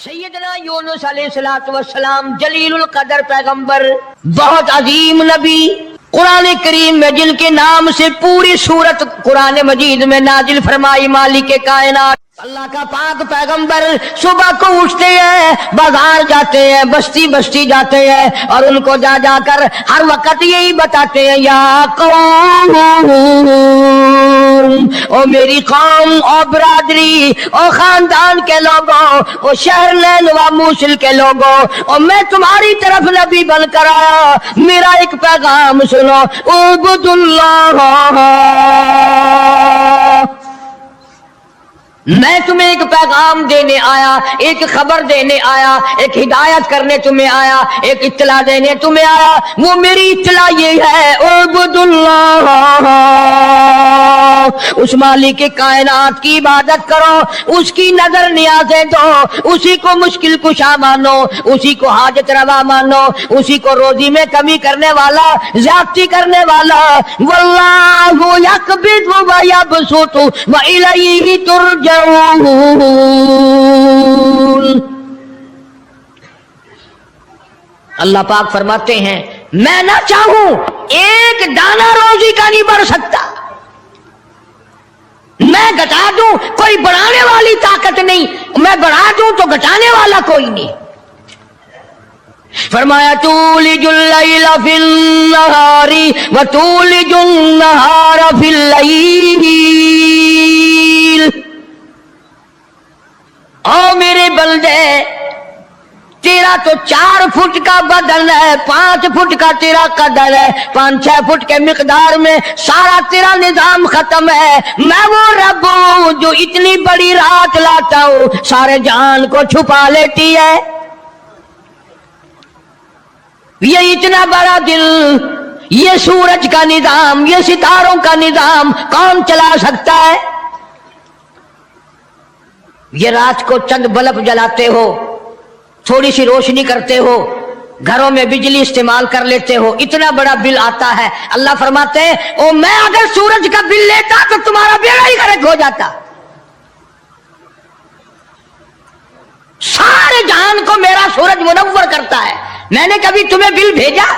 سیدنا یونس علیہ السلام جلیل القدر پیغمبر، بہت عظیم نبی، قرآن کریم میں جن کے نام سے پوری سورت قرآن مجید میں نازل فرمائی مالک کائنات، اللہ کا پاک پیغمبر صبح کو اٹھتے ہیں، بازار جاتے ہیں، بستی بستی جاتے ہیں، اور ان کو جا جا کر ہر وقت یہی بتاتے ہیں، یا قوم، او میری قوم، او برادری، او خاندان کے لوگوں، او شہر نینوا موصل کے لوگوں، اور میں تمہاری طرف نبی بن کر آیا، میرا ایک پیغام سنو، اعبدوا اللہ، میں تمہیں ایک پیغام دینے آیا، ایک خبر دینے آیا، ایک ہدایت کرنے تمہیں آیا، ایک اطلاع دینے تمہیں آیا، وہ میری اطلاع یہ ہے، اعبدوا اللہ، اس مالک کائنات کی عبادت کرو، اس کی نظر نیازیں دو، اسی کو مشکل کشا مانو، اسی کو حاجت روا مانو، اسی کو روزی میں کمی کرنے والا، زیادتی کرنے والا، واللہ یقبض ویبسط والیہ ترجعون۔ اللہ پاک فرماتے ہیں میں نہ چاہوں ایک دانہ روزی کا نہیں بڑھ سکتا، میں گھٹا دوں کوئی بڑھانے والی طاقت نہیں، میں بڑھا دوں تو گھٹانے والا کوئی نہیں۔ فرمایا تولج اللیل فی النہار وتولج النہار فی اللیل، او میرے بندے، تیرا تو 4 فٹ کا بدن ہے، 5 فٹ کا تیرا قدر ہے، 5-6 فٹ کے مقدار میں سارا تیرا نظام ختم ہے، میں وہ رب ہوں جو اتنی بڑی رات لاتا ہوں، سارے جہان کو چھپا لیتی ہے، یہ اتنا بڑا دل، یہ سورج کا نظام، یہ ستاروں کا نظام کون چلا سکتا ہے؟ یہ رات کو چند بلب جلاتے ہو، تھوڑی سی روشنی کرتے ہو، گھروں میں بجلی استعمال کر لیتے ہو، اتنا بڑا بل آتا ہے۔ اللہ فرماتے ہیں او میں اگر سورج کا بل لیتا تو تمہارا بیڑا ہی غرق ہو جاتا، سارے جہان کو میرا سورج منور کرتا ہے، میں نے کبھی تمہیں بل بھیجا؟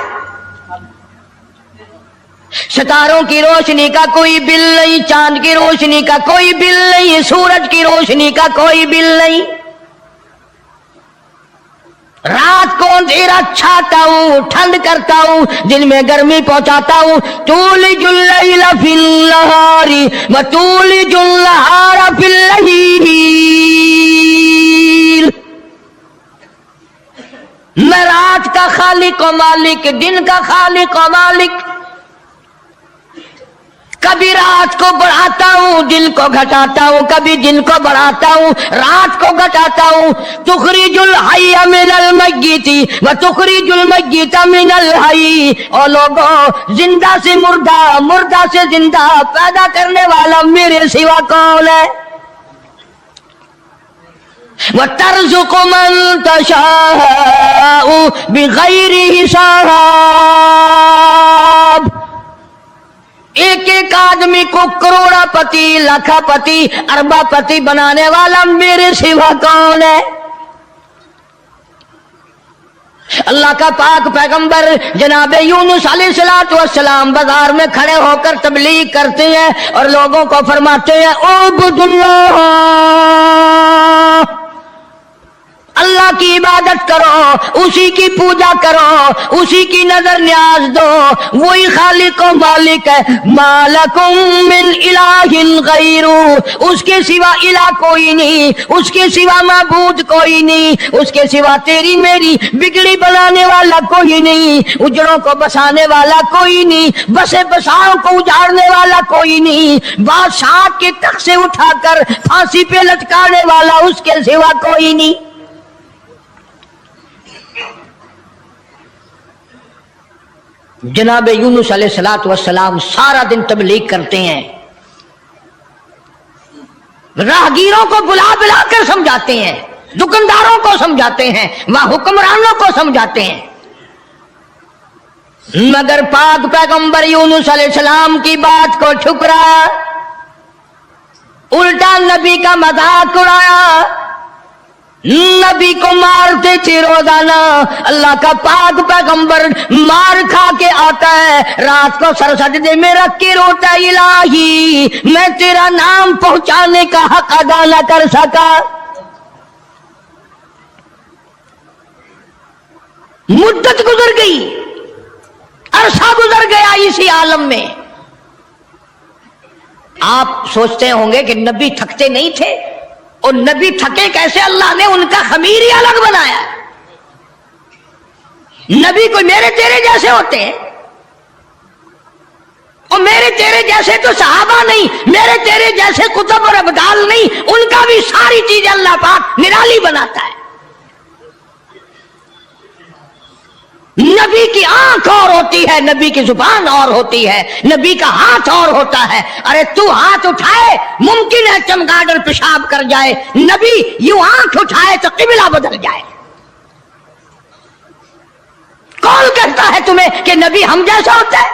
ستاروں کی روشنی کا کوئی بل نہیں، چاند کی روشنی کا کوئی بل نہیں، سورج کی روشنی کا کوئی بل نہیں۔ رات کو اندھیرا چھاتا ہوں، ٹھنڈ کرتا ہوں، دن میں گرمی پہنچاتا ہوں، تولج اللیل فی النہار وتولج النہار فی اللیل، میں رات کا خالق و مالک، دن کا خالق و مالک، کبھی رات کو بڑھاتا ہوں، دن کو گھٹاتا ہوں، کبھی دن کو بڑھاتا ہوں، رات کو گھٹاتا ہوں، تخرج الحی من المیت وتخرج المیت من الحی، اور لوگوں زندہ سے مردہ، مردہ سے زندہ پیدا کرنے والا میرے سوا کون ہے؟ وَتَرْزُقُ مَن تَشَاءُ بِغَيْرِ حساب، ایک ایک آدمی کو کروڑا پتی، لاکھا پتی، اربا پتی بنانے والا میرے سوا کون ہے؟ اللہ کا پاک پیغمبر جناب یونس علیہ السلام بازار میں کھڑے ہو کر تبلیغ کرتے ہیں اور لوگوں کو فرماتے ہیں اعبدوا اللہ، اللہ کی عبادت کرو، اسی کی پوجا کرو، اسی کی نظر نیاز دو، وہی خالق و مالک ہے، ما لکم من الہ غیر، اس کے سوا الہ کوئی نہیں، اس کے سوا معبود کوئی نہیں، اس کے سوا تیری میری بگڑی بنانے والا کوئی نہیں، اجڑوں کو بسانے والا کوئی نہیں، بسے بساؤں کو اجاڑنے والا کوئی نہیں، بادشاہ کے تخت سے اٹھا کر پھانسی پہ لٹکانے والا اس کے سوا کوئی نہیں۔ جناب یونس علیہ السلام سارا دن تبلیغ کرتے ہیں، راہگیروں کو بلا بلا کر سمجھاتے ہیں، دکانداروں کو سمجھاتے ہیں، وہاں حکمرانوں کو سمجھاتے ہیں، مگر پاک پیغمبر یونس علیہ السلام کی بات کو ٹھکرایا، الٹا نبی کا مذاق اڑایا، نبی کو مارتے تھے روزانہ. اللہ کا پاک پیغمبر مار کھا کے آتا ہے, رات کو سر سجدے میں رکھ کے روتا ہے, الہی میں تیرا نام پہنچانے کا حق ادا نہ کر سکا. مدت گزر گئی, عرصہ گزر گیا اسی عالم میں. آپ سوچتے ہوں گے کہ نبی تھکتے نہیں تھے, اور نبی تھکے کیسے؟ اللہ نے ان کا خمیر ہی الگ بنایا. نبی کوئی میرے تیرے جیسے ہوتے ہیں؟ اور میرے تیرے جیسے تو صحابہ نہیں, میرے تیرے جیسے کتب اور ابدال نہیں, ان کا بھی ساری چیزیں اللہ پاک نرالی بناتا ہے. نبی کی آنکھ اور ہوتی ہے, نبی کی زبان اور ہوتی ہے, نبی کا ہاتھ اور ہوتا ہے. ارے تو ہاتھ اٹھائے ممکن ہے چمگادڑ پیشاب کر جائے, نبی یوں آنکھ اٹھائے تو قبلہ بدل جائے. کون کہتا ہے تمہیں کہ نبی ہم جیسا ہوتا ہے؟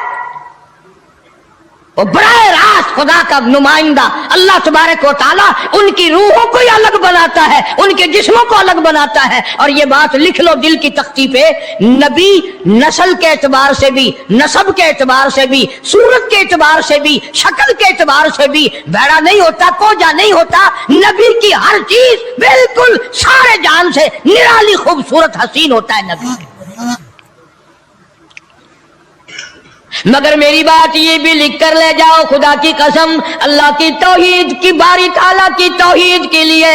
وہ براہ راست خدا کا نمائندہ اللہ تبارک و تعالیٰ ان کی روحوں کو ہی الگ بناتا ہے, ان کے جسموں کو الگ بناتا ہے. اور یہ بات لکھ لو دل کی تختی پہ, نبی نسل کے اعتبار سے بھی, نسب کے اعتبار سے بھی, صورت کے اعتبار سے بھی, شکل کے اعتبار سے بھی بھیڑا نہیں ہوتا, کوجا نہیں ہوتا. نبی کی ہر چیز بالکل سارے جان سے نرالی خوبصورت حسین ہوتا ہے نبی. مگر میری بات یہ بھی لکھ کر لے جاؤ, خدا کی قسم, اللہ کی توحید کی, باری تعالیٰ کی توحید کے لیے,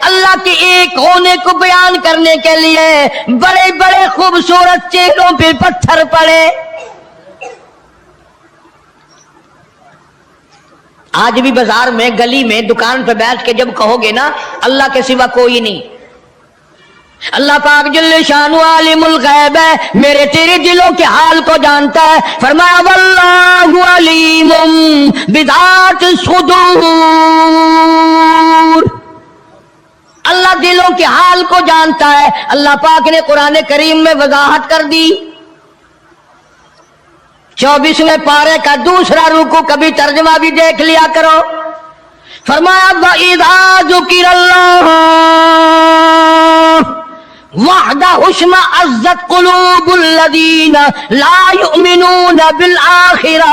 اللہ کے ایک ہونے کو بیان کرنے کے لیے بڑے بڑے خوبصورت چہروں پہ پتھر پڑے. آج بھی بازار میں, گلی میں, دکان پہ بیٹھ کے جب کہو گے نا اللہ کے سوا کوئی نہیں, اللہ پاک جل شانہ عالم الغیب ہے, میرے تیرے دلوں کے حال کو جانتا ہے. فرمایا واللہ علیم بذات الصدور, اللہ دلوں کے حال کو جانتا ہے. اللہ پاک نے قرآن کریم میں وضاحت کر دی. 24ویں پارے کا دوسرا رکوع, کبھی ترجمہ بھی دیکھ لیا کرو. فرمایا وَإِذَا ذُكِرَ اللَّهُ وحدہ اشمئزت قلوب الذین لا یؤمنون بالآخرہ.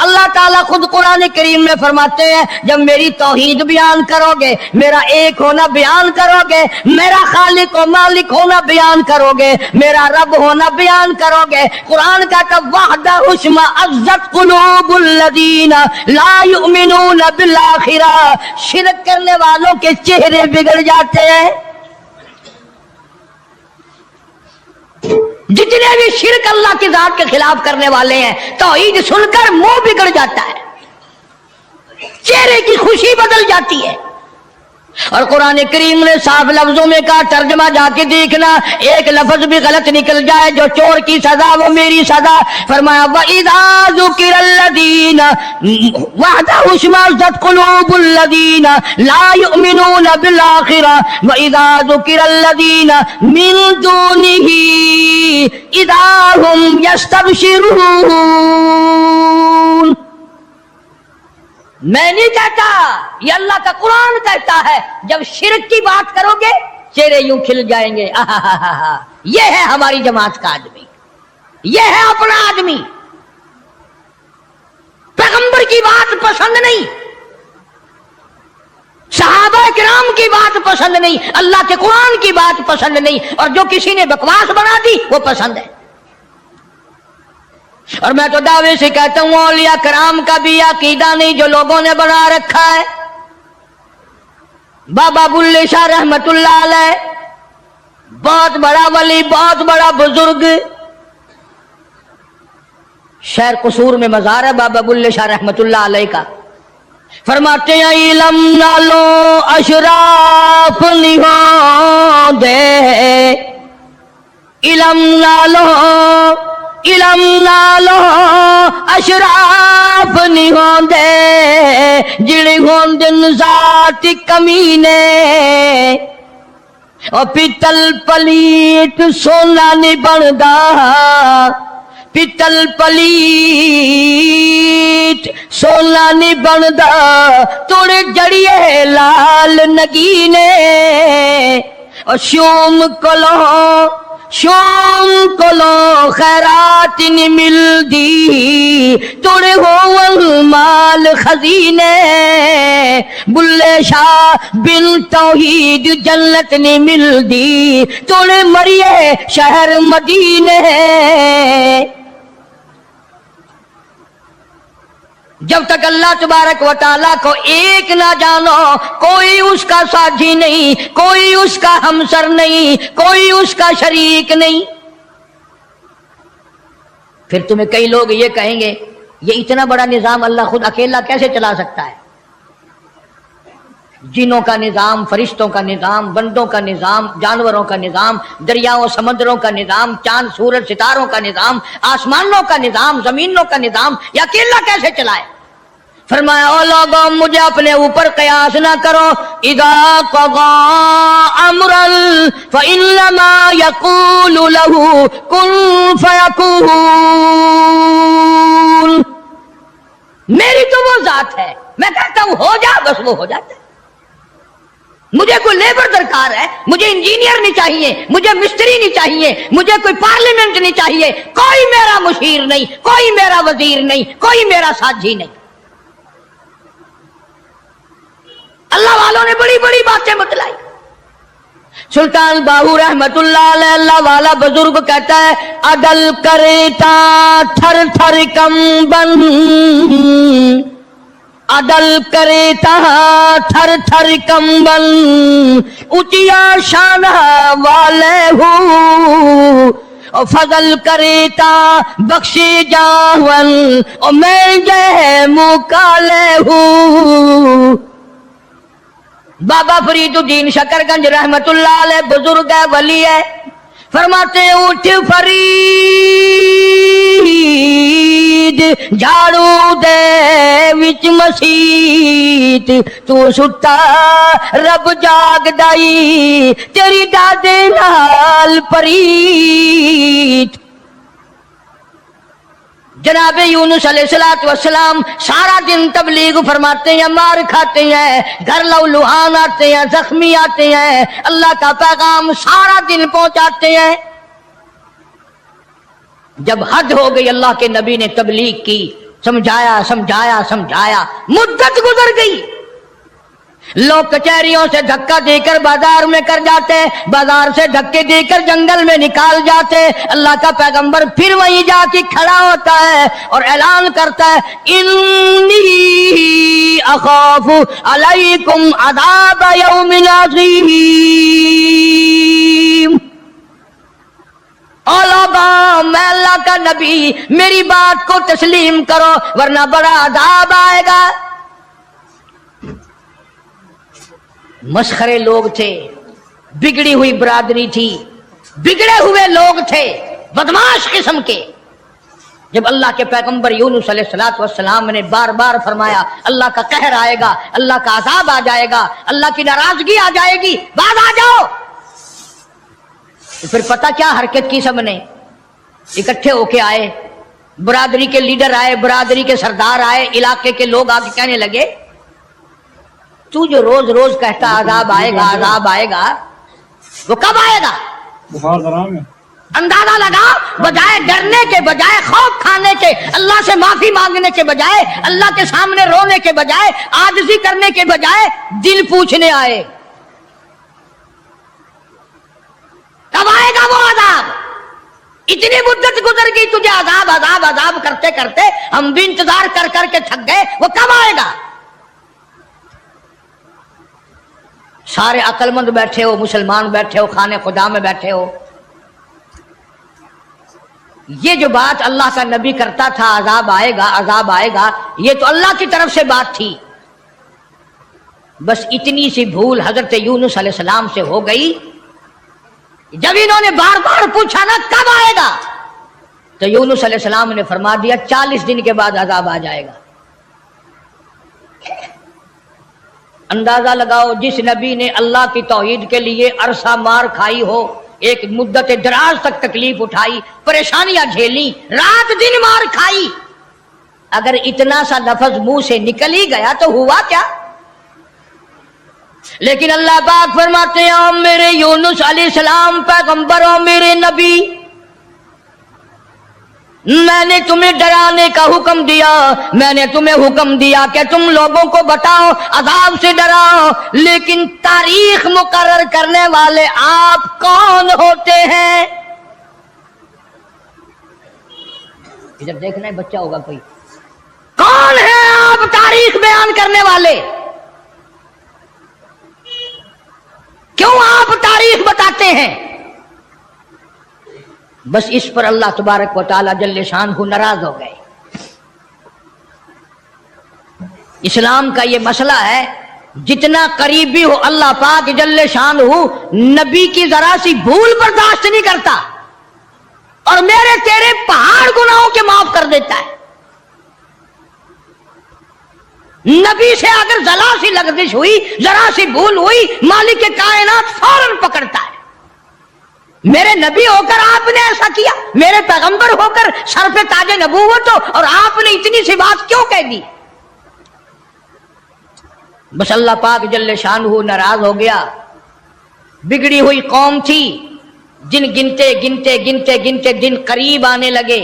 اللہ تعالیٰ خود قرآن کریم میں فرماتے ہیں جب میری توحید بیان کرو گے, میرا ایک ہونا بیان کرو گے, میرا خالق و مالک ہونا بیان کرو گے, میرا رب ہونا بیان کرو گے, قرآن کا تب وحدہ اشمئزت قلوب الذین لا یؤمنون بالآخرہ, شرک کرنے والوں کے چہرے بگڑ جاتے ہیں. جتنے بھی شرک اللہ کی ذات کے خلاف کرنے والے ہیں, توحید سن کر منہ بگڑ جاتا ہے, چہرے کی خوشی بدل جاتی ہے. اور قرآن کریم نے صاف لفظوں میں کہا, ترجمہ جا کے دیکھنا, ایک لفظ بھی غلط نکل جائے جو چور کی سزا وہ میری سزا. فرمایا وَإِذَا ذُكِرَ الَّذِينَ وَحْدَهُ اشْمَئَزَّتْ قُلُوبُ الَّذِينَ لَا يُؤْمِنُونَ بِالْآخِرَةِ وَإِذَا ذُكِرَ الَّذِينَ مِن دُونِهِ إِذَا هُمْ يَسْتَبْشِرُونَ. میں نہیں کہتا, یہ اللہ کا قرآن کہتا ہے, جب شرک کی بات کرو گے چہرے یوں کھل جائیں گے. یہ ہے ہماری جماعت کا آدمی, یہ ہے اپنا آدمی. پیغمبر کی بات پسند نہیں, صحابہ کرام کی بات پسند نہیں, اللہ کے قرآن کی بات پسند نہیں, اور جو کسی نے بکواس بنا دی وہ پسند ہے. اور میں تو دعوے سے کہتا ہوں اولیاء کرام کا بھی عقیدہ نہیں جو لوگوں نے بنا رکھا ہے. بابا بلے شاہ رحمت اللہ علیہ بہت بڑا ولی, بہت بڑا بزرگ, شہر قصور میں مزار ہے بابا بلے شاہ رحمت اللہ علیہ کا. فرماتے ہیں علم نالو اشراف نہیں دے, علم نالو اشراف نہیں ہوندے, جڑے ہوندن ذات کمینے, اور پیتل پلیت سونا نہیں بندا, پیتل پلیت سونا نہیں بندا, توڑے جڑیے لال نگینے, اور شوم کلو خیرات نہیں ملدی توڑے ہو مال خزینے بلے شاہ بن توحید جنت نہیں ملدی توڑے مریے شہر مدینے جب تک اللہ تبارک و تعالیٰ کو ایک نہ جانو کوئی اس کا ساتھی نہیں کوئی اس کا ہمسر نہیں کوئی اس کا شریک نہیں پھر تمہیں کئی لوگ یہ کہیں گے یہ اتنا بڑا نظام اللہ خود اکیلا کیسے چلا سکتا ہے جنوں کا نظام فرشتوں کا نظام بندوں کا نظام جانوروں کا نظام دریاؤں سمندروں کا نظام چاند سورج ستاروں کا نظام آسمانوں کا نظام زمینوں کا نظام یہ اکیلا کیسے چلائے فرمایا او لوگوں مجھے اپنے اوپر قیاس نہ کرو اذا قضى امرا فانما يقول له كن فيكون میری تو وہ ذات ہے میں کہتا ہوں ہو جا بس وہ ہو جاتا ہے مجھے کوئی لیبر درکار ہے مجھے انجینئر نہیں چاہیے مجھے مستری نہیں چاہیے مجھے کوئی پارلیمنٹ نہیں چاہیے کوئی میرا مشیر نہیں کوئی میرا وزیر نہیں کوئی میرا ساتھی نہیں اللہ والوں نے بڑی بڑی باتیں بتلائی سلطان باہو رحمت اللہ علیہ اللہ والا بزرگ کہتا ہے عدل کرتا تھر تھر کمبن عدل کرتا تھر تھر کمبن اچیا شان والے ہو فضل کریتا بخشی جاون اور میں جے مکالے ہوں بابا فرید الدین شکر گنج رحمت اللہ علیہ بزرگ ہے ولی ہے فرماتے اٹھ فرید جھاڑو دے وچ مسیت تو ستا رب جاگ دائی تیری دادے نال پریت جناب یونس علیہ السلام سارا دن تبلیغ فرماتے ہیں مار کھاتے ہیں گھر لہوان آتے ہیں زخمی آتے ہیں اللہ کا پیغام سارا دن پہنچاتے ہیں جب حد ہو گئی اللہ کے نبی نے تبلیغ کی سمجھایا سمجھایا سمجھایا مدت گزر گئی لوگ کچہریوں سے دھکا دے کر بازار میں کر جاتے بازار سے دھکے دے کر جنگل میں نکال جاتے اللہ کا پیغمبر پھر وہیں جا کے کھڑا ہوتا ہے اور اعلان کرتا ہے انی اخاف علیکم عذاب یوم عظیم او لوگوں میں اللہ کا نبی میری بات کو تسلیم کرو ورنہ بڑا عذاب آئے گا مسخرے لوگ تھے بگڑی ہوئی برادری تھی بگڑے ہوئے لوگ تھے بدماش قسم کے جب اللہ کے پیغمبر یونس علیہ السلام نے بار بار فرمایا اللہ کا قہر آئے گا اللہ کا عذاب آ جائے گا اللہ کی ناراضگی آ جائے گی باز آ جاؤ پھر پتہ کیا حرکت کی سب نے اکٹھے ہو کے آئے برادری کے لیڈر آئے برادری کے سردار آئے علاقے کے لوگ آ کے کہنے لگے تو جو روز روز کہتا عذاب آئے گا وہ کب آئے گا اندازہ لگا بجائے ڈرنے کے بجائے خوف کھانے کے اللہ سے معافی مانگنے کے بجائے اللہ کے سامنے رونے کے بجائے عاجزی کرنے کے بجائے دل پوچھنے آئے کب آئے گا وہ عذاب اتنی مدت گزر گئی تجھے عذاب عذاب عذاب کرتے کرتے ہم بھی انتظار کر کر کے تھک گئے وہ کب آئے گا سارے عقل مند بیٹھے ہو مسلمان بیٹھے ہو خانے خدا میں بیٹھے ہو یہ جو بات اللہ کا نبی کرتا تھا عذاب آئے گا یہ تو اللہ کی طرف سے بات تھی بس اتنی سی بھول حضرت یونس علیہ السلام سے ہو گئی جب انہوں نے بار بار پوچھا نا کب آئے گا تو یونس علیہ السلام نے فرما دیا 40 دن کے بعد عذاب آ جائے گا اندازہ لگاؤ جس نبی نے اللہ کی توحید کے لیے عرصہ مار کھائی ہو ایک مدت دراز تک تکلیف اٹھائی پریشانیاں جھیلی رات دن مار کھائی اگر اتنا سا لفظ منہ سے نکل ہی گیا تو ہوا کیا لیکن اللہ پاک فرماتے ہیں او میرے یونس علیہ السلام پیغمبر، او میرے نبی، میں نے تمہیں ڈرانے کا حکم دیا، میں نے تمہیں حکم دیا کہ تم لوگوں کو بتاؤ، عذاب سے ڈراؤ، لیکن تاریخ مقرر کرنے والے آپ کون ہوتے ہیں؟ ادھر دیکھنا ہے، بچہ ہوگا کوئی، کون ہے آپ تاریخ بیان کرنے والے؟ کیوں آپ تاریخ بتاتے ہیں؟ بس اس پر اللہ تبارک و تعالی جل شانہ ناراض ہو گئے۔ اسلام کا یہ مسئلہ ہے، جتنا قریبی ہو اللہ پاک جل شانہ نبی کی ذرا سی بھول برداشت نہیں کرتا، اور میرے تیرے پہاڑ گناہوں کے معاف کر دیتا ہے۔ نبی سے اگر ذرا سی لغزش ہوئی، ذرا سی بھول ہوئی، مالک کائنات فوراً پکڑتا ہے۔ میرے نبی ہو کر آپ نے ایسا کیا، میرے پیغمبر ہو کر سر پہ تاج نبوت ہو، اور آپ نے اتنی سی بات کیوں کہہ دی؟ بس اللہ پاک جل شانہ ناراض ہو گیا۔ بگڑی ہوئی قوم تھی، جن گنتے گنتے گنتے گنتے دن قریب آنے لگے،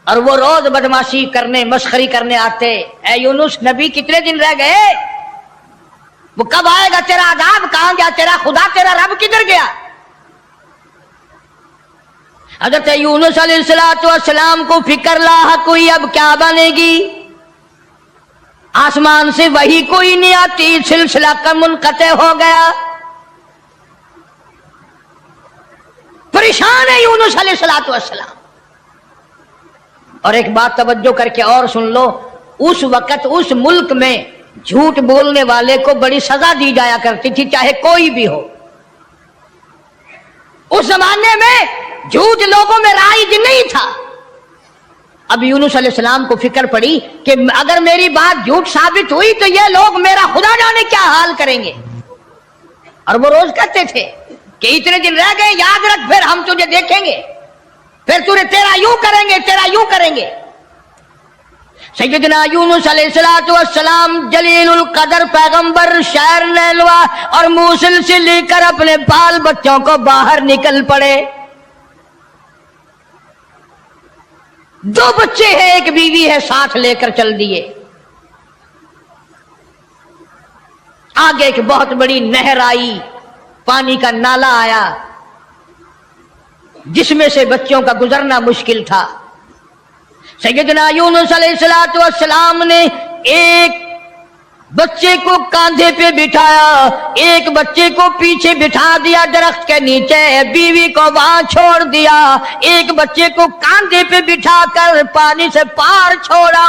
اور وہ روز بدماشی کرنے، مسخری کرنے آتے۔ اے یونس نبی کتنے دن رہ گئے؟ وہ کب آئے گا تیرا عذاب؟ کہاں گیا تیرا خدا؟ تیرا رب کدھر گیا؟ حضرت یونس علیہ السلام کو فکر لاحق ہوئی، اب کیا بنے گی؟ آسمان سے وہی کوئی نہیں آتی، سلسلہ کا منقطع ہو گیا۔ پریشان ہے یونس علیہ السلام۔ اور ایک بات توجہ کر کے اور سن لو، اس وقت اس ملک میں جھوٹ بولنے والے کو بڑی سزا دی جایا کرتی تھی، چاہے کوئی بھی ہو۔ اس زمانے میں جھوٹ لوگوں میں رائج نہیں تھا۔ اب یونس علیہ السلام کو فکر پڑی کہ اگر میری بات جھوٹ ثابت ہوئی تو یہ لوگ میرا خدا جانے کیا حال کریں گے۔ اور وہ روز کہتے تھے کہ اتنے دن رہ گئے، یاد رکھ، پھر ہم تجھے دیکھیں گے، پھر تیرا یوں کریں گے، تیرا یوں کریں گے۔ سیدنا یونس علیہ السلام جلیل القدر پیغمبر شہر نیلوا اور موصل سے لے کر اپنے بال بچوں کو باہر نکل پڑے۔ 2 بچے ہیں، ایک بیوی ہے، ساتھ لے کر چل دیے۔ آگے ایک بہت بڑی نہر آئی، پانی کا نالا آیا، جس میں سے بچوں کا گزرنا مشکل تھا۔ سیدنا یونس علیہ السلام نے ایک بچے کو کاندھے پہ بٹھایا، ایک بچے کو پیچھے بٹھا دیا درخت کے نیچے، بیوی کو وہاں چھوڑ دیا، ایک بچے کو کاندھے پہ بٹھا کر پانی سے پار چھوڑا۔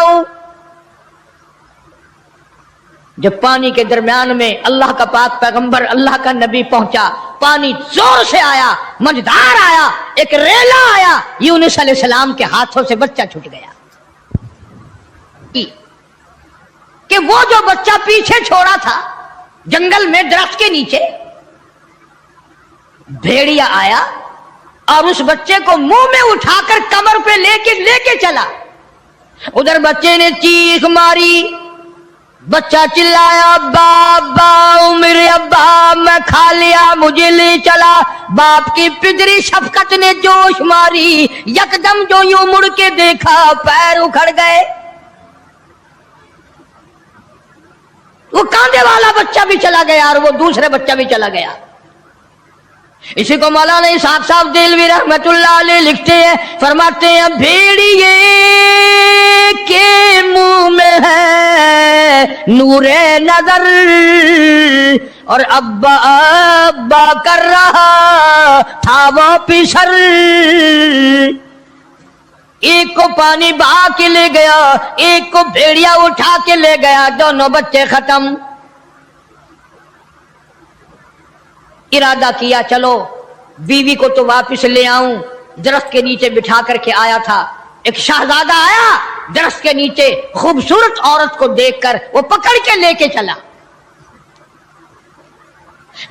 جب پانی کے درمیان میں اللہ کا پاک پیغمبر، اللہ کا نبی پہنچا، پانی زور سے آیا، مجدار آیا، ایک ریلا آیا، یونس علیہ السلام کے ہاتھوں سے بچہ چھوٹ گیا۔ کہ وہ جو بچہ پیچھے چھوڑا تھا جنگل میں درخت کے نیچے، بھیڑیا آیا اور اس بچے کو منہ میں اٹھا کر کمر پہ لے کے چلا۔ ادھر بچے نے چیخ ماری، بچہ چلایا، ابا ابا، میرے ابا، میں کھا لیا، مجھے لے چلا۔ باپ کی پدری شفقت نے جوش ماری، یکدم جو یوں مڑ کے دیکھا، پیر اکھڑ گئے۔ وہ کاندھے والا بچہ بھی چلا گیا اور وہ دوسرے بچہ بھی چلا گیا۔ اسی کو مولانا اسحاق صاحب دہلوی رحمت اللہ علیہ لکھتے ہیں، فرماتے ہیں بھیڑیے کے منہ میں ہے نور نظر اور ابا ابا کر رہا تھا وہ پیشر۔ ایک کو پانی بہا کے لے گیا، ایک کو بھیڑیا اٹھا کے لے گیا، دونوں بچے ختم۔ ارادہ کیا چلو بیوی کو تو واپس لے آؤں، درخت کے نیچے بٹھا کر کے آیا تھا۔ ایک شہزادہ آیا، درخت کے نیچے خوبصورت عورت کو دیکھ کر وہ پکڑ کے لے کے چلا۔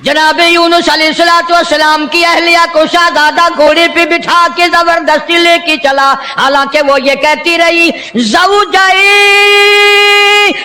جناب یونس علیہ السلام کی اہلیہ کو شہزادہ گھوڑے پہ بٹھا کے زبردستی لے کے چلا، حالانکہ وہ یہ کہتی رہی زوجائے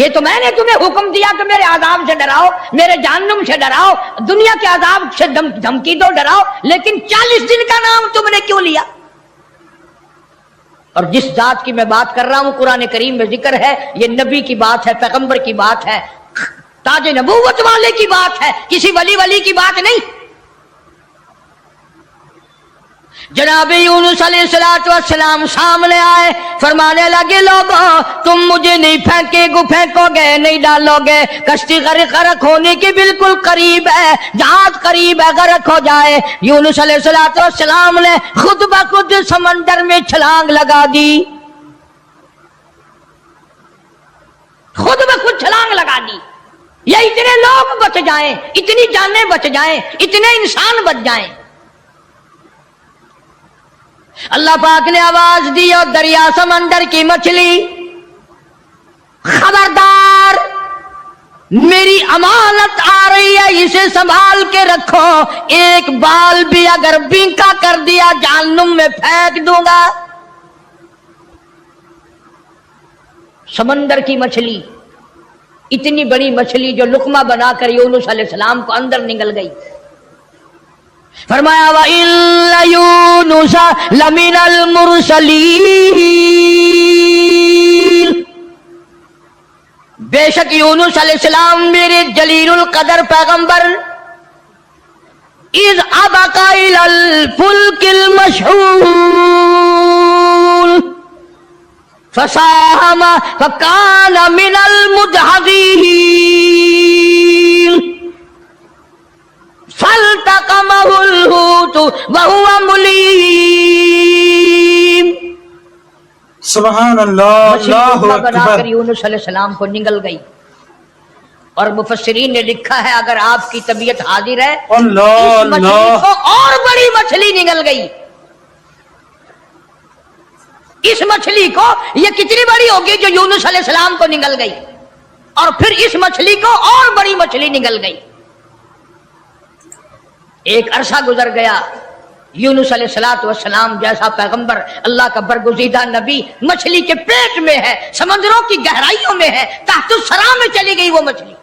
یہ تو میں نے تمہیں حکم دیا کہ میرے عذاب سے ڈراؤ، میرے جہنم سے ڈراؤ، دنیا کے عذاب سے دھمکی دو، ڈراؤ، لیکن 40 دن کا نام تم نے کیوں لیا؟ اور جس ذات کی میں بات کر رہا ہوں قرآن کریم میں ذکر ہے، یہ نبی کی بات ہے، پیغمبر کی بات ہے، تاج نبوت والے کی بات ہے، کسی ولی کی بات نہیں۔ جناب یونس علیہ السلام سامنے آئے، فرمانے لگے لوگوں تم مجھے نہیں پھینکو گے، نہیں ڈالو گے، کشتی غرق ہونے کے بالکل قریب ہے، جہاز قریب ہے، غرق ہو جائے۔ یونس علیہ السلام نے خود بخود سمندر میں چھلانگ لگا دی، خود بخود چھلانگ لگا دی، یا اتنے لوگ بچ جائیں، اتنی جانیں بچ جائیں، اتنے انسان بچ جائیں۔ اللہ پاک نے آواز دی اور دریا سمندر کی مچھلی خبردار، میری امانت آ رہی ہے، اسے سنبھال کے رکھو، ایک بال بھی اگر بینکا کر دیا جہنم میں پھینک دوں گا۔ سمندر کی مچھلی، اتنی بڑی مچھلی جو لقمہ بنا کر یونس علیہ السلام کو اندر نگل گئی۔ فرمایا وَإِنَّ يُونُسَ لَمِنَ الْمُرْسَلِينَ، بے شک یونس علیہ السلام میرے جلیل القدر پیغمبر، اِذْ أَبَقَ إِلَى الْفُلْكِ الْمَشْحُونِ فَسَاهَمَ فَكَانَ مِنَ الْمُدْحَضِينَ فَالْتَقَمَهُ الْحُوتُ وَهُوَ مُلِيمٌ۔ سبحان اللہ، اللہ بنا اکبر۔ کر یونس علیہ السلام کو نگل گئی، اور مفسرین نے لکھا ہے اگر آپ کی طبیعت حاضر ہے، اللہ اس مچھلی کو اور بڑی مچھلی نگل گئی۔ اس مچھلی کو یہ کتنی بڑی ہوگی جو یونس علیہ السلام کو نگل گئی، اور پھر اس مچھلی کو اور بڑی مچھلی نگل گئی۔ ایک عرصہ گزر گیا، یونس علیہ السلام جیسا پیغمبر، اللہ کا برگزیدہ نبی مچھلی کے پیٹ میں ہے، سمندروں کی گہرائیوں میں ہے، تحت الثرى میں چلی گئی وہ مچھلی۔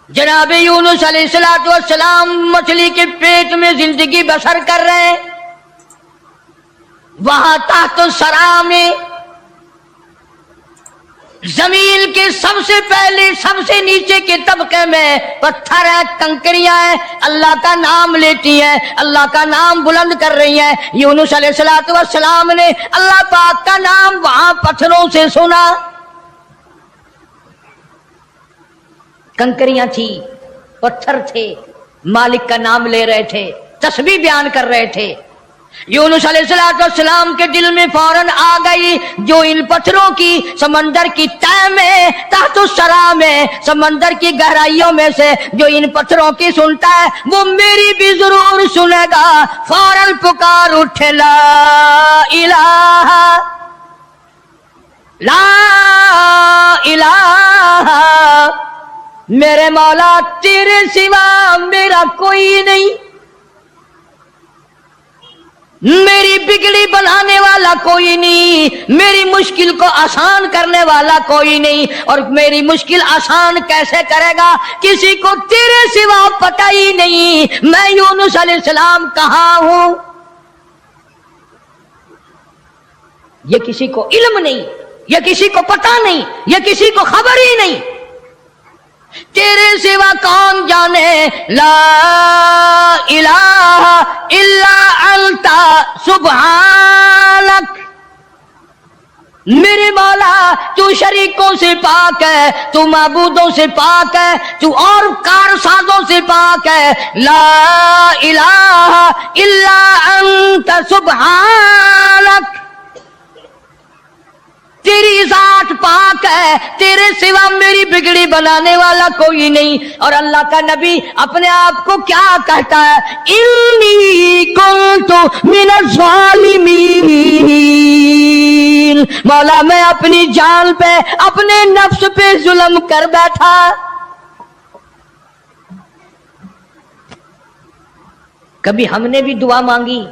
جناب یونس علیہ السلام مچھلی کے پیٹ میں زندگی بسر کر رہے ہیں، وہاں تحت الثرى میں زمین کے سب سے پہلے سب سے نیچے کے طبقے میں پتھر ہے، کنکریاں ہیں، اللہ کا نام لیتی ہیں، اللہ کا نام بلند کر رہی ہیں۔ یونس علیہ السلام نے اللہ پاک کا نام وہاں پتھروں سے سنا، کنکریاں تھی، پتھر تھے، مالک کا نام لے رہے تھے، تسبیح بیان کر رہے تھے۔ یونس علیہ السلام کے دل میں فوراً آ گئی، جو ان پتھروں کی سمندر کی تہ میں، تحت الثرى میں، سمندر کی گہرائیوں میں سے جو ان پتھروں کی سنتا ہے وہ میری بھی ضرور سنے گا۔ فوراً پکار اٹھے لا الہ لا الہ، میرے مولا تیرے سوا میرا کوئی نہیں، میری بگڑی بنانے والا کوئی نہیں، میری مشکل کو آسان کرنے والا کوئی نہیں، اور میری مشکل آسان کیسے کرے گا کسی کو تیرے سوا پتہ ہی نہیں، میں یونس علیہ السلام کہاں ہوں یہ کسی کو علم نہیں، یہ کسی کو پتہ نہیں، یہ کسی کو خبر ہی نہیں، تیرے سوا کون جانے۔ لا الہ الا انت سبحانک، میرے مولا تو شریکوں سے پاک ہے، تو معبودوں سے پاک ہے، تو اور کارسازوں سے پاک ہے۔ لا الہ الا انت سبحانک، تیری ذات پاک ہے، تیرے سوا میری بگڑی بنانے والا کوئی نہیں۔ اور اللہ کا نبی اپنے آپ کو کیا کہتا ہے؟ انی کنت من الظالمین، مولا میں اپنی جان پہ، اپنے نفس پہ ظلم کر بیٹھا۔ کبھی ہم نے بھی دعا مانگی،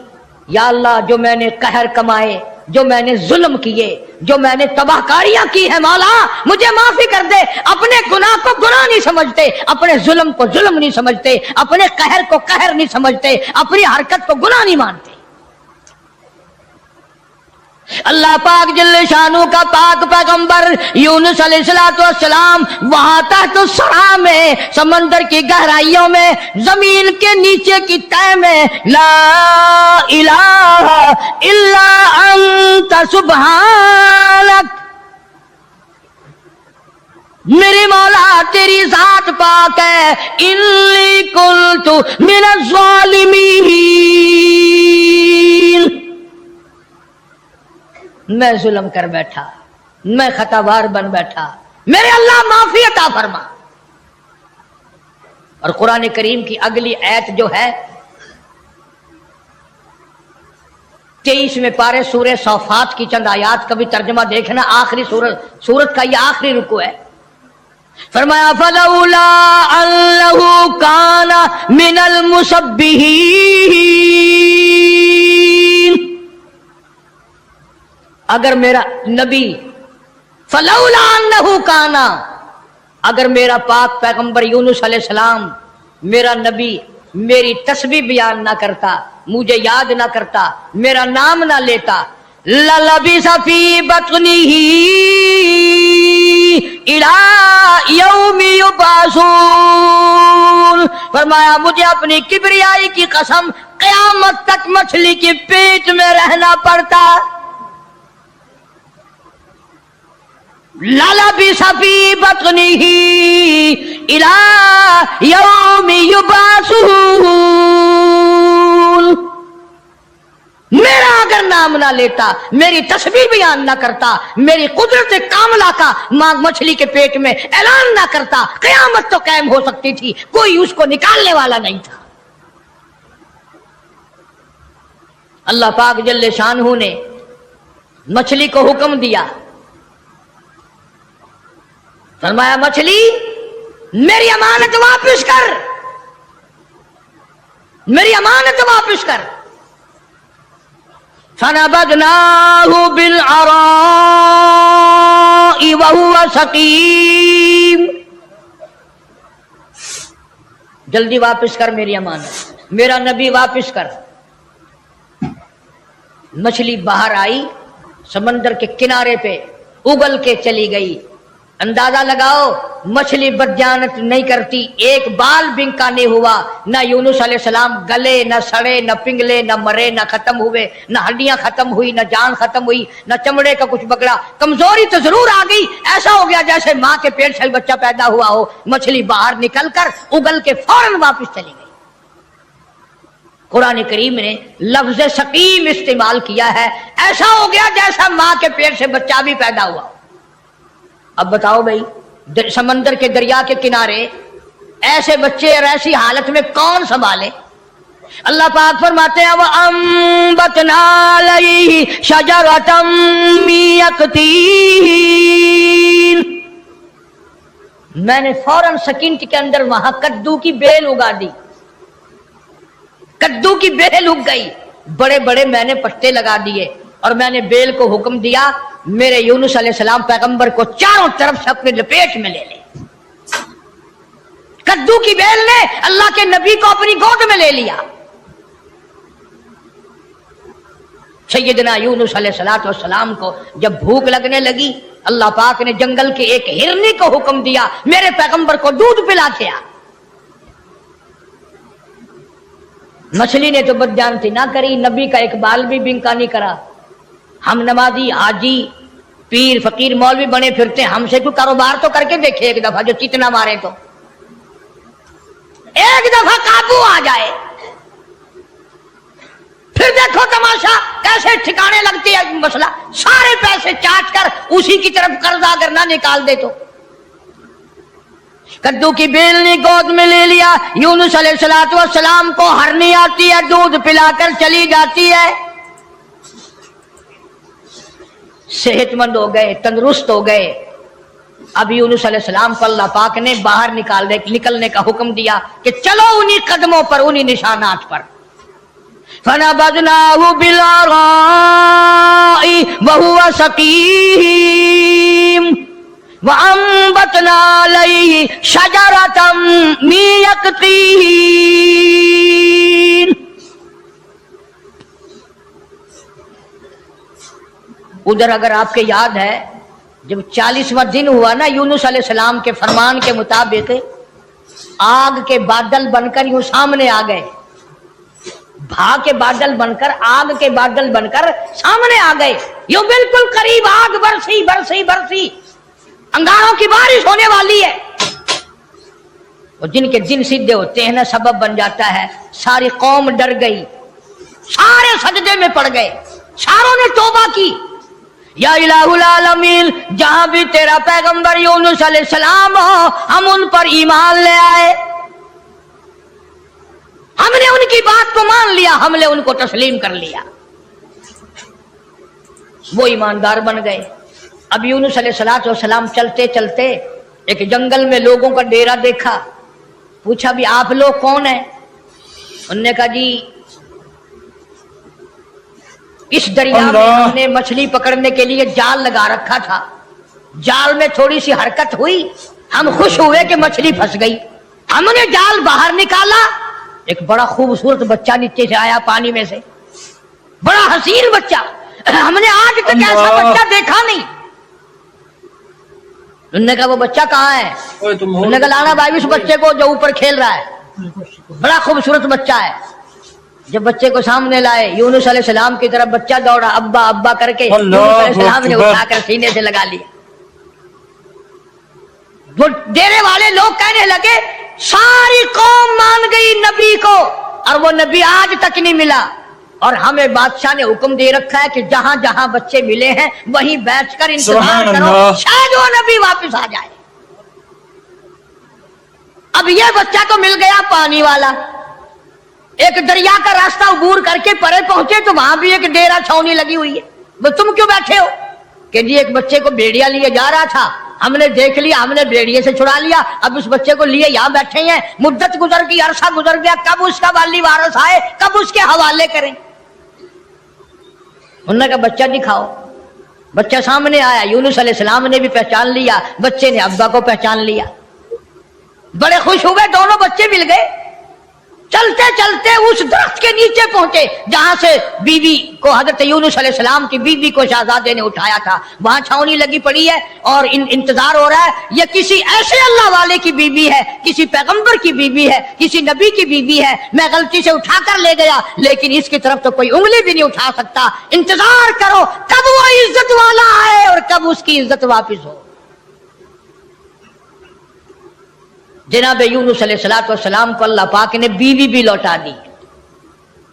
یا اللہ جو میں نے قہر کمائے، جو میں نے ظلم کیے، جو میں نے تباہ کاریاں کی ہے مولا مجھے معافی کر دے۔ اپنے گناہ کو گناہ نہیں سمجھتے، اپنے ظلم کو ظلم نہیں سمجھتے، اپنے قہر کو قہر نہیں سمجھتے، اپنی حرکت کو گناہ نہیں مانتے۔ اللہ پاک جل شانہ کا پاک پیغمبر یونس علیہ السلام وہاں تحت الثرى میں، سمندر کی گہرائیوں میں، زمین کے نیچے کی تہہ میں، لا الہ الا انت سبحانک، میرے مولا تیری ذات پاک ہے، انی کنت من الظالمین، میں ظلم کر بیٹھا، میں خطا وار بن بیٹھا، میرے اللہ معافی عطا فرما۔ اور قرآن کریم کی اگلی آیت جو ہے 23ویں پارے سورہ صافات کی چند آیات کا بھی ترجمہ دیکھنا، آخری سورت کا یہ آخری رکوع ہے۔ فرمایا فلولا انہ کان من المسبحین، اگر میرا نبی، فلولا انہ کانا، اگر میرا پاک پیغمبر یونس علیہ السلام میرا نبی میری تسبیح بیان نہ کرتا، مجھے یاد نہ کرتا، میرا نام نہ لیتا، للبث فی بطنہ الی یوم یبعثون، فرمایا مجھے اپنی کبریائی کی قسم قیامت تک مچھلی کے پیٹ میں رہنا پڑتا۔ للبث فی بطنہ الی یوم یبعثون، میرا اگر نام نہ لیتا، میری تسبیح بیان نہ کرتا، میری قدرت کاملہ کا مچھلی کے پیٹ میں اعلان نہ کرتا، قیامت تو قائم ہو سکتی تھی، کوئی اس کو نکالنے والا نہیں تھا۔ اللہ پاک جل شانہ نے مچھلی کو حکم دیا، فرمایا مچھلی میری امانت واپس کر، میری امانت واپس کر۔ فنبذناه بالعراء وهو سقيم، جلدی واپس کر میری امانت، میرا نبی واپس کر۔ مچھلی باہر آئی، سمندر کے کنارے پہ اگل کے چلی گئی۔ اندازہ لگاؤ مچھلی بدجانت نہیں کرتی، ایک بال بنکا نہیں ہوا، نہ یونس علیہ السلام گلے، نہ سڑے، نہ پنگلے، نہ مرے، نہ ختم ہوئے، نہ ہڈیاں ختم ہوئی، نہ جان ختم ہوئی، نہ چمڑے کا کچھ بگڑا۔ کمزوری تو ضرور آ گئی، ایسا ہو گیا جیسے ماں کے پیٹ سے بچہ پیدا ہوا ہو۔ مچھلی باہر نکل کر اگل کے فوراً واپس چلی گئی۔ قرآن کریم نے لفظ سقیم استعمال کیا ہے، ایسا ہو گیا جیسا ماں کے پیٹ سے بچہ بھی پیدا ہوا۔ اب بتاؤ بھائی سمندر کے دریا کے کنارے ایسے بچے اور ایسی حالت میں کون سنبھالے؟ اللہ پاک فرماتے ہیں وَأَنبَتْنَا عَلَيْهِ شَجَرَةً مِّن يَقْطِينٍ، میں نے فوراً سیکنڈ کے اندر وہاں کدو کی بیل اگا دی، کدو کی بیل اگ گئی، بڑے بڑے میں نے پتے لگا دیے، اور میں نے بیل کو حکم دیا میرے یونس علیہ السلام پیغمبر کو چاروں طرف سے اپنے لپیٹ میں لے لے۔ کدو کی بیل نے اللہ کے نبی کو اپنی گود میں لے لیا۔ سیدنا یونس علیہ السلام کو جب بھوک لگنے لگی، اللہ پاک نے جنگل کے ایک ہرنی کو حکم دیا میرے پیغمبر کو دودھ پلا کے آ۔ مچھلی نے تو بدجانتی نہ کری، نبی کا ایک بال بھی بنکا نہیں کرا۔ ہم نمازی، حاجی، پیر، فقیر، مولوی بنے پھرتے، ہم سے کوئی کاروبار تو کر کے دیکھے ایک دفعہ، جو کتنا مارے تو ایک دفعہ قابو آ جائے، پھر دیکھو تماشا کیسے ٹھکانے لگتی ہے مسئلہ۔ سارے پیسے چاٹ کر اسی کی طرف قرض اگر نہ نکال دے تو۔ کدو کی بیل نے گود میں لے لیا، یونس علیہ السلام کو ہرنی آتی ہے، دودھ پلا کر چلی جاتی ہے، صحت مند ہو گئے، تندرست ہو گئے۔ اب یونس علیہ السلام کو اللہ پاک نے باہر نکلنے کا حکم دیا کہ چلو انہی قدموں پر، انہی نشانات پر۔ فنبذناه بالعراء وهو سقيم وأنبتنا عليه شجرة من يقطين. ادھر اگر آپ کے یاد ہے جب 40واں دن ہوا نا یونس علیہ السلام کے فرمان کے مطابق آگ کے بادل بن کر یوں سامنے آ گئے، بھا کے بادل بن کر، آگ کے بادل بن کر سامنے آ گئے، یوں بالکل قریب آگ برسی برسی برسی، انگاروں کی بارش ہونے والی ہے. اور جن کے دن سیدھے ہوتے ہیں نا سبب بن جاتا ہے. ساری قوم ڈر گئی، سارے سجدے میں پڑ گئے، ساروں نے توبہ کی. یا الہ العالمین، جہاں بھی تیرا پیغمبر یونس علیہ السلام ہو ہم ان پر ایمان لے آئے، ہم نے ان کی بات کو مان لیا، ہم نے ان کو تسلیم کر لیا. وہ ایماندار بن گئے. اب یونس علیہ السلام چلتے چلتے ایک جنگل میں لوگوں کا ڈیرا دیکھا. پوچھا بھی آپ لوگ کون ہیں؟ انہوں نے کہا جی اس دریا میں ہم نے مچھلی پکڑنے کے لیے جال لگا رکھا تھا، جال میں تھوڑی سی حرکت ہوئی، ہم خوش ہوئے کہ مچھلی پھنس گئی، ہم نے جال باہر نکالا، ایک بڑا خوبصورت بچہ نیچے سے آیا پانی میں سے، بڑا حسین بچہ، ہم نے آج تک ایسا بچہ دیکھا نہیں. انہوں نے کہا وہ بچہ کہاں ہے؟ انہوں نے کہا لانا بھائی اس بچے کو جو اوپر کھیل رہا ہے، بڑا خوبصورت بچہ ہے. جب بچے کو سامنے لائے یونس علیہ السلام کی طرف بچہ دوڑا، ابا ابا کر کے یونس علیہ السلام نے اٹھا کر سینے سے لگا لیا. وہ ڈیرے والے لوگ کہنے لگے ساری قوم مان گئی نبی کو اور وہ نبی آج تک نہیں ملا، اور ہمیں بادشاہ نے حکم دے رکھا ہے کہ جہاں جہاں بچے ملے ہیں وہیں بیٹھ کر انتظار کرو، شاید وہ نبی واپس آ جائے. اب یہ بچہ تو مل گیا پانی والا، ایک دریا کا راستہ عبور کر کے پرے پہنچے تو وہاں بھی ایک ڈیرا چھاونی لگی ہوئی ہے. وہ تم کیوں بیٹھے ہو؟ کہ جی ایک بچے کو بھیڑیا لیے جا رہا تھا، ہم نے دیکھ لیا، ہم نے بھیڑیے سے چھڑا لیا، اب اس بچے کو لیے یہاں بیٹھے ہیں، مدت گزر گئی، عرصہ گزر گیا، کب اس کا والی وارث آئے، کب اس کے حوالے کریں. انہوں نے کہا بچہ دکھاؤ. بچہ سامنے آیا، یونس علیہ السلام نے بھی پہچان لیا، بچے نے ابا کو پہچان لیا. بڑے خوش ہوئے، دونوں بچے مل گئے. چلتے چلتے اس درخت کے نیچے پہنچے جہاں سے بیوی کو حضرت یونس علیہ السلام کی بیوی کو شہزادے نے اٹھایا تھا. وہاں چھاونی لگی پڑی ہے اور انتظار ہو رہا ہے، یہ کسی ایسے اللہ والے کی بیوی ہے، کسی پیغمبر کی بیوی ہے، کسی نبی کی بیوی ہے. میں غلطی سے اٹھا کر لے گیا لیکن اس کی طرف تو کوئی انگلی بھی نہیں اٹھا سکتا. انتظار کرو کب وہ عزت والا آئے اور کب اس کی عزت واپس ہو. جناب یونس علیہ السلام کو اللہ پاک نے بیوی بھی لوٹا دی،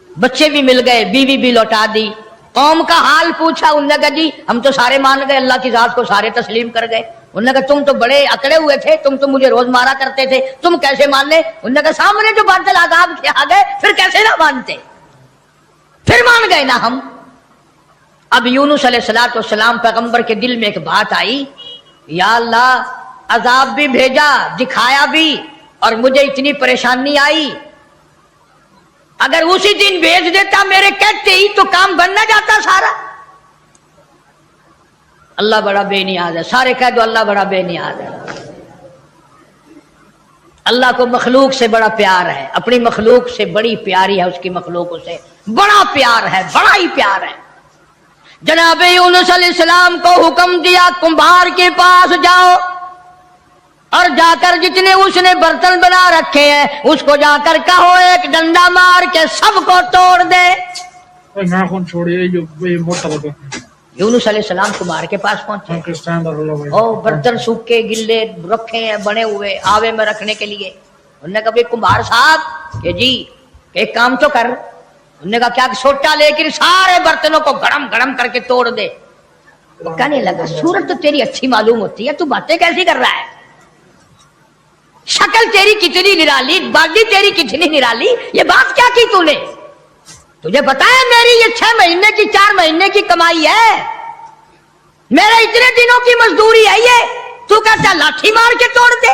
بچے بھی مل گئے، بیوی بھی لوٹا دی. قوم کا حال پوچھا، انہوں نے کہا جی ہم تو سارے مان گئے، اللہ کی ذات کو سارے تسلیم کر گئے. انہوں نے کہا تم تو بڑے اکڑے ہوئے تھے، تم تو مجھے روز مارا کرتے تھے، تم کیسے مان لے؟ انہوں نے کہا سامنے جو بادل عذاب کے آ گئے پھر کیسے نہ مانتے، پھر مان گئے نا ہم. اب یونس علیہ السلام پیغمبر کے دل میں ایک بات آئی، یا اللہ عذاب بھی بھیجا، دکھایا بھی، اور مجھے اتنی پریشانی آئی، اگر اسی دن بھیج دیتا میرے کہتے ہی تو کام بن نہ جاتا سارا. اللہ بڑا بے نیاز ہے، سارے کہہ دو اللہ بڑا بے نیاز ہے. اللہ کو مخلوق سے بڑا پیار ہے، اپنی مخلوق سے بڑی پیاری ہے، اس کی مخلوق سے بڑا پیار ہے، بڑا ہی پیار ہے. جناب یونس علیہ السلام کو حکم دیا کمبھار کے پاس جاؤ اور جا کر جتنے اس نے برتن بنا رکھے ہیں اس کو جا کر کہو ایک ڈنڈا مار کے سب کو توڑ دے. یونس علیہ السلام کمار کے پاس پہنچے، برتن سوکھے گلے رکھے ہیں بنے ہوئے آوے میں رکھنے کے لیے. انہوں نے کہا بھائی کمبار صاحب کہ جی ایک کام تو کر. انہوں نے کہا کیا؟ سوٹا لے کر سارے برتنوں کو گڑم گڑم کر کے توڑ دے. کہنے لگا صورت تو تیری اچھی معلوم ہوتی ہے، تو باتیں کیسی کر رہا ہے؟ شکل تیری کتنی نرالی، باڈی تیری کتنی نرالی، یہ بات کیا کی تو نے؟ تجھے پتا ہے میری یہ 6 مہینے کی 4 مہینے کی کمائی ہے، میرے اتنے دنوں کی مزدوری ہے یہ، تو کہتا لاٹھی مار کے توڑ دے؟